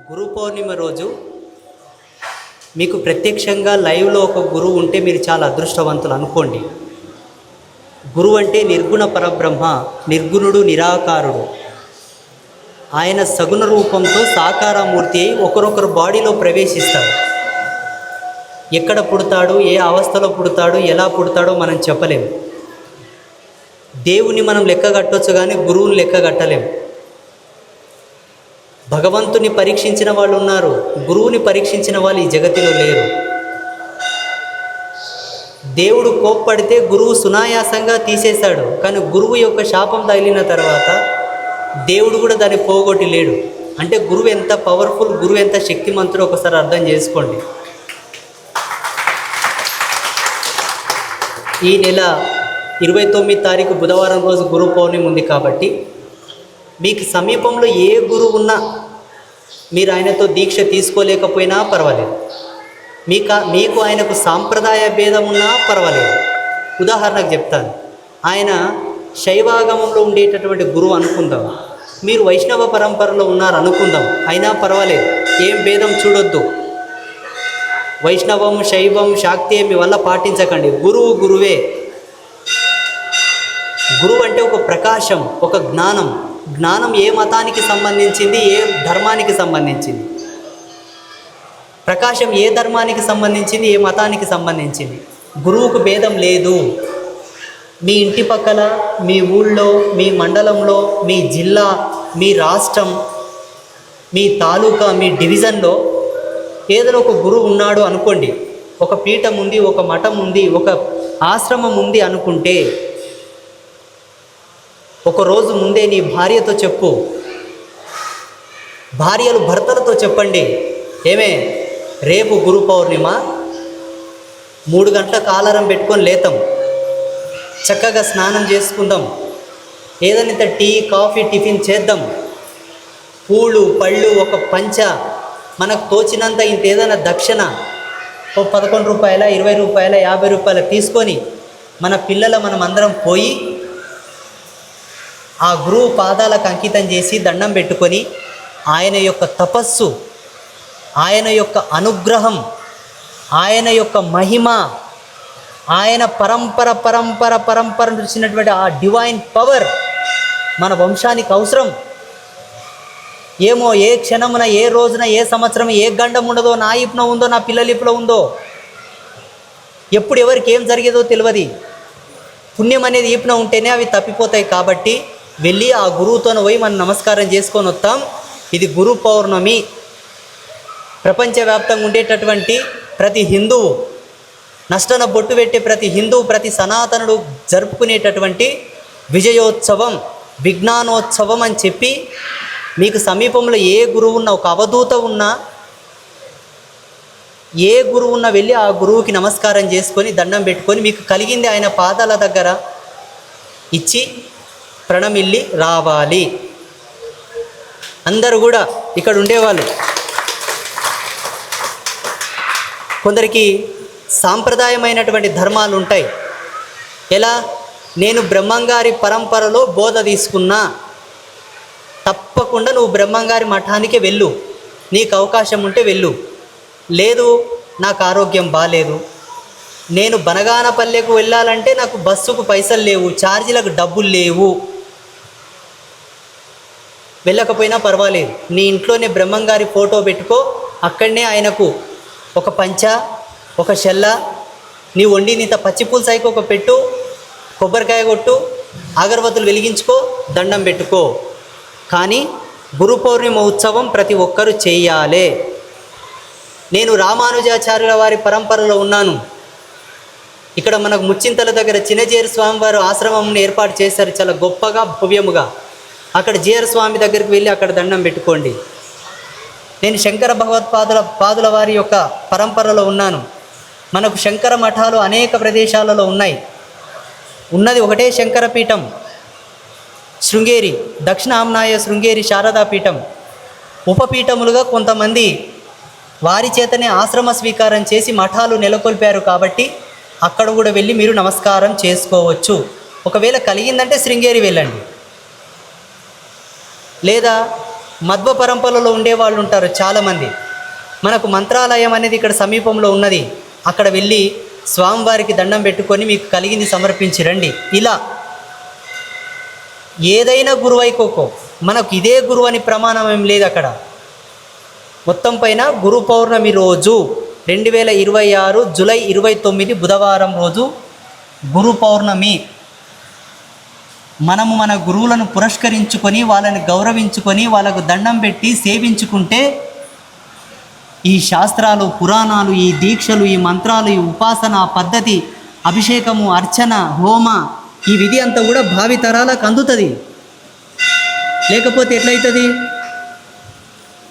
గురు పౌర్ణిమ రోజు మీకు ప్రత్యక్షంగా లైవ్లో ఒక గురువు ఉంటే మీరు చాలా అదృష్టవంతులు అనుకోండి. గురువు అంటే నిర్గుణ పరబ్రహ్మ, నిర్గుణుడు, నిరాకారుడు. ఆయన సగుణ రూపంతో సాకారమూర్తి అయి ఒకరొకరు బాడీలో ప్రవేశిస్తాడు. ఎక్కడ పుడతాడు, ఏ అవస్థలో పుడతాడు, ఎలా పుడతాడో మనం చెప్పలేము. దేవుని మనం లెక్క కట్టవచ్చు కానీ గురువుని లెక్క కట్టలేము. భగవంతుని పరీక్షించిన వాళ్ళు ఉన్నారు, గురువుని పరీక్షించిన వాళ్ళు ఈ జగతిలో లేరు. దేవుడు కోప్పడితే గురువు సునాయాసంగా తీసేశాడు, కానీ గురువు యొక్క శాపం తగిలిన తర్వాత దేవుడు కూడా దాన్ని పోగొట్టి లేడు. అంటే గురువు ఎంత పవర్ఫుల్, గురువు ఎంత శక్తిమంతుడో ఒకసారి అర్థం చేసుకోండి. ఈ నెల 29 తారీఖు బుధవారం రోజు గురు పౌర్ణమి ఉంది కాబట్టి మీకు సమీపంలో ఏ గురువు ఉన్నా మీరు ఆయనతో దీక్ష తీసుకోలేకపోయినా పర్వాలేదు, మీకు ఆయనకు సాంప్రదాయ భేదం ఉన్నా పర్వాలేదు. ఉదాహరణకు చెప్తాను, ఆయన శైవాగమంలో ఉండేటటువంటి గురువు అనుకుందాం, మీరు వైష్ణవ పరంపరలో ఉన్నారు అనుకుందాం, అయినా పర్వాలేదు, ఏం భేదం చూడొద్దు. వైష్ణవం, శైవం, శాక్తి మీ వల్ల పాటించకండి. గురువు గురువే. గురువు అంటే ఒక ప్రకాశం, ఒక జ్ఞానం. జ్ఞానం ఏ మతానికి సంబంధించింది, ఏ ధర్మానికి సంబంధించింది? ప్రకాశం ఏ ధర్మానికి సంబంధించింది, ఏ మతానికి సంబంధించింది? గురువుకు భేదం లేదు. మీ ఇంటి పక్కల, మీ ఊళ్ళో, మీ మండలంలో, మీ జిల్లా, మీ రాష్ట్రం, మీ తాలూకా, మీ డివిజన్లో ఏదైనా ఒక గురువు ఉన్నాడు అనుకోండి. ఒక పీఠం ఉంది, ఒక మఠం ఉంది, ఒక ఆశ్రమం ఉంది అనుకుంటే ఒక రోజు ముందే నీ భార్యతో చెప్పు, భార్యలు భర్తలతో చెప్పండి, ఏమే రేపు గురు పౌర్ణిమ 3 గంటలకు అలారం పెట్టుకొని లేతాం, చక్కగా స్నానం చేసుకుందాం, ఏదైనా టీ, కాఫీ, టిఫిన్ చేద్దాం, పూలు, పళ్ళు, ఒక పంచ, మనకు తోచినంత ఇంత ఏదైనా దక్షిణ ఓ 11 రూపాయల, 20 రూపాయల, 50 రూపాయలు తీసుకొని మన మనం అందరం పోయి ఆ గురువు పాదాలకు అంకితం చేసి దండం పెట్టుకొని ఆయన యొక్క తపస్సు, ఆయన యొక్క అనుగ్రహం, ఆయన యొక్క మహిమ, ఆయన పరంపర పరంపర పరంపర వచ్చినటువంటి ఆ డివైన్ పవర్ మన వంశానికి అవసరం. ఏమో ఏ క్షణమున, ఏ రోజున, ఏ సంవత్సరం, ఏ గండం ఉండదో, నా ఇప్పున ఉందో, నా పిల్లల ఇప్పులో ఉందో, ఎప్పుడు ఎవరికి ఏం జరిగేదో తెలియదు. పుణ్యం అనేది ఈపున ఉంటేనే అవి తప్పిపోతాయి. కాబట్టి వెళ్ళి ఆ గురువుతోనే పోయి మనం నమస్కారం చేసుకొని వస్తాం. ఇది గురు పౌర్ణమి. ప్రపంచవ్యాప్తంగా ఉండేటటువంటి ప్రతి హిందువు, నష్టన బొట్టు పెట్టే ప్రతి హిందువు, ప్రతి సనాతనుడు జరుపుకునేటటువంటి విజయోత్సవం, విజ్ఞానోత్సవం అని చెప్పి మీకు సమీపంలో ఏ గురువు ఉన్నా, ఒక అవధూత ఉన్నా, ఏ గురువు ఉన్నా వెళ్ళి ఆ గురువుకి నమస్కారం చేసుకొని దండం పెట్టుకొని మీకు కలిగింది ఆయన పాదాల దగ్గర ఇచ్చి ప్రణమిల్లి రావాలి. అందరూ కూడా ఇక్కడ ఉండేవాళ్ళు. కొందరికి సాంప్రదాయమైనటువంటి ధర్మాలు ఉంటాయి. ఎలా? నేను బ్రహ్మంగారి పరంపరలో బోధ తీసుకున్నా, తప్పకుండా నువ్వు బ్రహ్మంగారి మఠానికి వెళ్ళు, నీకు అవకాశం ఉంటే వెళ్ళు. లేదు, నాకు ఆరోగ్యం బాగాలేదు, నేను బనగానపల్లెకు వెళ్ళాలంటే నాకు బస్సుకు పైసలు లేవు, ఛార్జీలకు డబ్బులు లేవు, వెళ్ళకపోయినా పర్వాలేదు, నీ ఇంట్లోనే బ్రహ్మంగారి ఫోటో పెట్టుకో, అక్కడనే ఆయనకు ఒక పంచ, ఒక షెల్ల, నీ వండినంత పచ్చిపులుసాయికి ఒక పెట్టు, కొబ్బరికాయ కొట్టు, అగరబత్తులు వెలిగించుకో, దండం పెట్టుకో. కానీ గురు పౌర్ణిమ ఉత్సవం ప్రతి ఒక్కరూ చేయాలి. నేను రామానుజాచార్యుల వారి పరంపరలో ఉన్నాను. ఇక్కడ మనకు ముచ్చింతల దగ్గర చిన్నజీయర్ స్వామి వారు ఆశ్రమం ఏర్పాటు చేశారు, చాలా గొప్పగా, భవ్యముగా. అక్కడ జీయర్ స్వామి దగ్గరికి వెళ్ళి అక్కడ దండం పెట్టుకోండి. నేను శంకర పాదుల వారి యొక్క పరంపరలో ఉన్నాను. మనకు శంకర మఠాలు అనేక ప్రదేశాలలో ఉన్నాయి. ఉన్నది ఒకటే శంకరపీఠం, శృంగేరి, దక్షిణ ఆమ్నాయ శృంగేరి శారదాపీఠం. ఉపపీఠములుగా కొంతమంది వారి చేతనే ఆశ్రమ స్వీకారం చేసి మఠాలు నెలకొల్పారు. కాబట్టి అక్కడ కూడా వెళ్ళి మీరు నమస్కారం చేసుకోవచ్చు. ఒకవేళ కలిగిందంటే శృంగేరి వెళ్ళండి, లేదా మధ్వ పరంపరలో ఉండేవాళ్ళు ఉంటారు చాలామంది. మనకు మంత్రాలయం అనేది ఇక్కడ సమీపంలో ఉన్నది, అక్కడ వెళ్ళి స్వామివారికి దండం పెట్టుకొని మీకు కలిగింది సమర్పించి రండి. ఇలా ఏదైనా గురువు అయికోకో, మనకు ఇదే గురువు అని ప్రమాణం ఏం లేదు అక్కడ. మొత్తం పైన గురు పౌర్ణమి రోజు 2026 జూలై 29 బుధవారం రోజు గురు పౌర్ణమి. మనము మన గురువులను పురస్కరించుకొని వాళ్ళని గౌరవించుకొని వాళ్ళకు దండం పెట్టి సేవించుకుంటే ఈ శాస్త్రాలు, పురాణాలు, ఈ దీక్షలు, ఈ మంత్రాలు, ఈ ఉపాసన పద్ధతి, అభిషేకము, అర్చన, హోమ, ఈ విధి అంతా కూడా భావితరాలకు అందుతుంది. లేకపోతే ఎట్లయితుంది?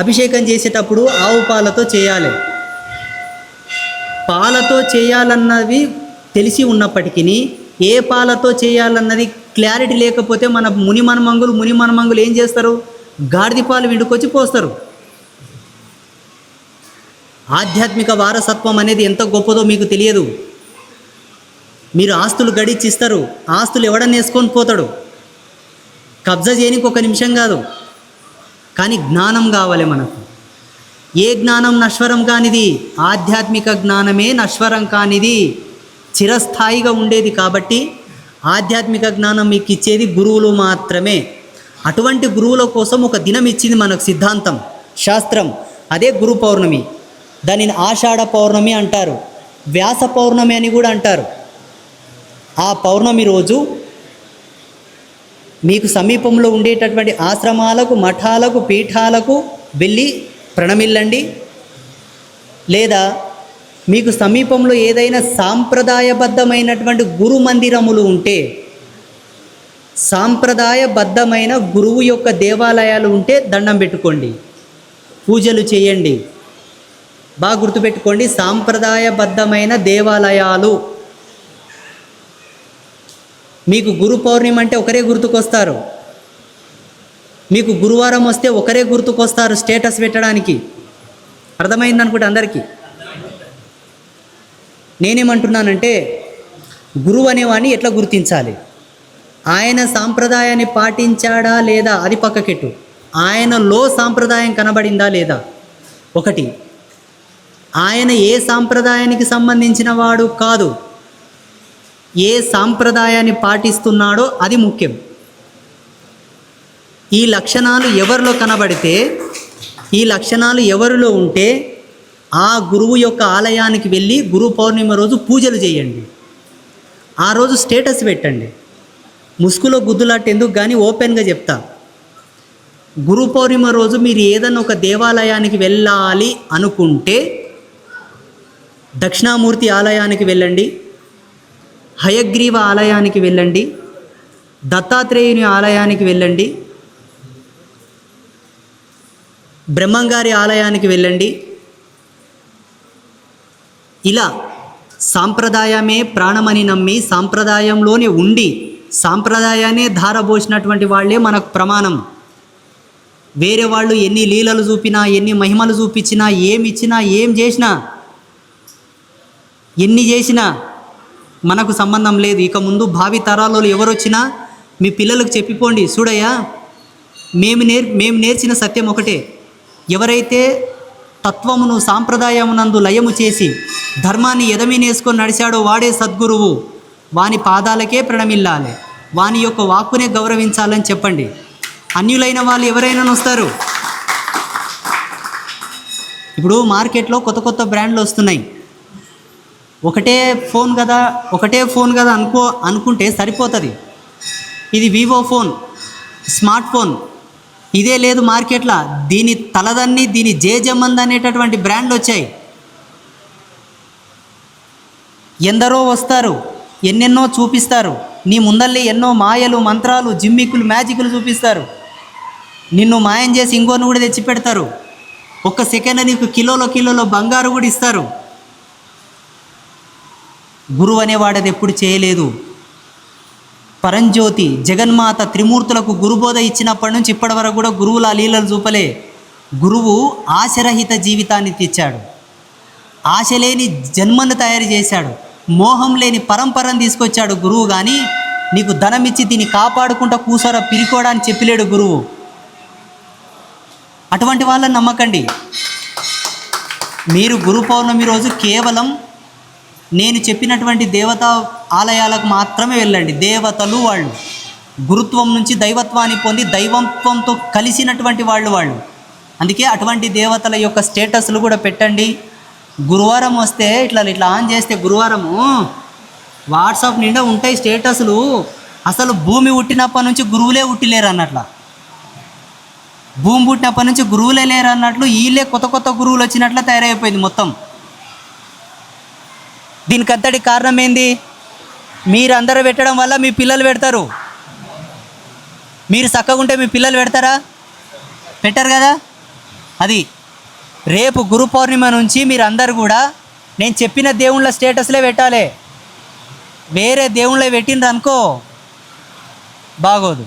అభిషేకం చేసేటప్పుడు ఆవు పాలతో చేయాలి. పాలతో చేయాలన్నవి తెలిసి ఉన్నప్పటికీ ఏ పాలతో చేయాలన్నది క్లారిటీ లేకపోతే మన ముని మనమంగులు ఏం చేస్తారు? గాడిద పాలు విండుకొచ్చి పోస్తారు. ఆధ్యాత్మిక వారసత్వం అనేది ఎంత గొప్పదో మీకు తెలియదు. మీరు ఆస్తులు గడిచిస్తారు, ఆస్తులు ఎవడన్నా వేసుకొని పోతాడు. కబ్జా చేయడానికి ఒక నిమిషం కాదు, కానీ జ్ఞానం కావాలి మనకు. ఏ జ్ఞానం నశ్వరం కానిది? ఆధ్యాత్మిక జ్ఞానమే నశ్వరం కానిది, చిరస్థాయిగా ఉండేది. కాబట్టి ఆధ్యాత్మిక జ్ఞానం మీకు ఇచ్చేది గురువులు మాత్రమే. అటువంటి గురువుల కోసం ఒక దినం ఇచ్చింది మనకు సిద్ధాంతం, శాస్త్రం. అదే గురు పౌర్ణమి. దానిని ఆషాఢ పౌర్ణమి అంటారు, వ్యాస పౌర్ణమి అని కూడా అంటారు. ఆ పౌర్ణమి రోజు మీకు సమీపంలో ఉండేటటువంటి ఆశ్రమాలకు, మఠాలకు, పీఠాలకు వెళ్ళి ప్రణమిల్లండి. లేదా మీకు సమీపంలో ఏదైనా సాంప్రదాయబద్ధమైనటువంటి గురు మందిరములు ఉంటే, సాంప్రదాయబద్ధమైన గురువు యొక్క దేవాలయాలు ఉంటే దండం పెట్టుకోండి, పూజలు చేయండి. బాగా గుర్తుపెట్టుకోండి, సాంప్రదాయబద్ధమైన దేవాలయాలు. మీకు గురు పౌర్ణమి అంటే ఒకరే గుర్తుకొస్తారు, మీకు గురువారం వస్తే ఒకరే గుర్తుకొస్తారు స్టేటస్ పెట్టడానికి. అర్థమైంది అనుకుంటే అందరికీ. నేనేమంటున్నానంటే, గురువు అనేవాడిని ఎట్లా గుర్తించాలి? ఆయన సాంప్రదాయాన్ని పాటించాడా లేదా అది పక్కకెట్టు, ఆయనలో సాంప్రదాయం కనబడిందా లేదా. ఒకటి, ఆయన ఏ సాంప్రదాయానికి సంబంధించిన వాడు కాదు, ఏ సాంప్రదాయాన్ని పాటిస్తున్నాడో అది ముఖ్యం. ఈ లక్షణాలు ఎవరిలో కనబడితే, ఈ లక్షణాలు ఎవరిలో ఉంటే ఆ గురువు యొక్క ఆలయానికి వెళ్ళి గురు పౌర్ణమి రోజు పూజలు చేయండి. ఆ రోజు స్టేటస్ పెట్టండి. ముసుగులో గుద్దులాట ఎందుకు కానీ ఓపెన్గా చెప్తా. గురు పౌర్ణమి రోజు మీరు ఏదన్నా ఒక దేవాలయానికి వెళ్ళాలి అనుకుంటే దక్షిణామూర్తి ఆలయానికి వెళ్ళండి, హయగ్రీవ ఆలయానికి వెళ్ళండి, దత్తాత్రేయుని ఆలయానికి వెళ్ళండి, బ్రహ్మంగారి ఆలయానికి వెళ్ళండి. ఇలా సాంప్రదాయమే ప్రాణమని నమ్మి సాంప్రదాయంలోనే ఉండి సాంప్రదాయాన్ని ధారబోసినటువంటి వాళ్ళే మనకు ప్రమాణం. వేరే వాళ్ళు ఎన్ని లీలలు చూపినా, ఎన్ని మహిమలు చూపించినా, ఏమి ఇచ్చినా, ఏం చేసినా, ఎన్ని చేసినా మనకు సంబంధం లేదు. ఇక ముందు భావి తరాలలో ఎవరొచ్చినా మీ పిల్లలకు చెప్పిపోండి, చూడయ్యా మేము నేర్చిన సత్యం ఒకటే. ఎవరైతే తత్వమును సాంప్రదాయమునందు లయము చేసి ధర్మాన్ని ఎదమీనేసుకొని నడిచాడో వాడే సద్గురువు. వాని పాదాలకే ప్రణమిల్లాలి, వాని యొక్క వాక్కునే గౌరవించాలని చెప్పండి. అన్యులైన వాళ్ళు ఎవరైనా వస్తారు. ఇప్పుడు మార్కెట్లో కొత్త కొత్త బ్రాండ్లు వస్తున్నాయి. ఒకటే ఫోన్ కదా అనుకుంటే సరిపోతుంది. ఇది వివో ఫోన్, స్మార్ట్ ఫోన్, ఇదే లేదు మార్కెట్లో. దీని తలదన్ని, దీని జేజమంద్ అనేటటువంటి బ్రాండ్లు వచ్చాయి. ఎందరో వస్తారు, ఎన్నెన్నో చూపిస్తారు. నీ ముందల్ని ఎన్నో మాయలు, మంత్రాలు, జిమ్మికులు, మ్యాజిక్లు చూపిస్తారు. నిన్ను మాయం చేసి ఇంకోని కూడా తెచ్చి పెడతారు. ఒక్క సెకండ్ నీకు కిలోలో బంగారు కూడా ఇస్తారు. గురువు అనేవాడది ఎప్పుడు చేయలేదు. పరంజ్యోతి జగన్మాత త్రిమూర్తులకు గురుబోధ ఇచ్చినప్పటి నుంచి ఇప్పటి వరకు కూడా గురువుల లీలలు చూపలే. గురువు ఆశరహిత జీవితాన్ని తెచ్చాడు, ఆశ లేని జన్మను తయారు చేశాడు, మోహం లేని పరంపరను తీసుకొచ్చాడు గురువు. కానీ నీకు ధనం ఇచ్చి దీన్ని కాపాడుకుంటా కూసోరా పిరికోడా అని చెప్పలేడు గురువు. అటువంటి వాళ్ళని నమ్మకండి. మీరు గురు పౌర్ణమి రోజు కేవలం నేను చెప్పినటువంటి దేవతా ఆలయాలకు మాత్రమే వెళ్ళండి. దేవతలు వాళ్ళు గురుత్వం నుంచి దైవత్వాన్ని పొంది దైవత్వంతో కలిసినటువంటి వాళ్ళు. అందుకే అటువంటి దేవతల యొక్క స్టేటస్లు కూడా పెట్టండి. గురువారం వస్తే ఇట్లా ఆన్ చేస్తే గురువారము వాట్సాప్ నిండా ఉంటాయి స్టేటస్లు. అసలు భూమి పుట్టినప్పటి నుంచి గురువులే పుట్టిలేరు అన్నట్ల, భూమి పుట్టినప్పటి నుంచి గురువులే లేరు అన్నట్లు వీళ్ళే కొత్త గురువులు వచ్చినట్లు తయారైపోయింది మొత్తం. దీనికి అంతటి కారణం ఏంది? మీరందరూ పెట్టడం వల్ల మీ పిల్లలు పెడతారు. మీరు చక్కగా ఉంటే మీ పిల్లలు పెడతారా? పెట్టరు కదా. అది రేపు గురు పౌర్ణిమ నుంచి మీరు అందరు కూడా నేను చెప్పిన దేవుళ్ళ స్టేటస్లే పెట్టాలి. వేరే దేవుళ్ళే పెట్టిండ్రు అనుకో బాగోదు.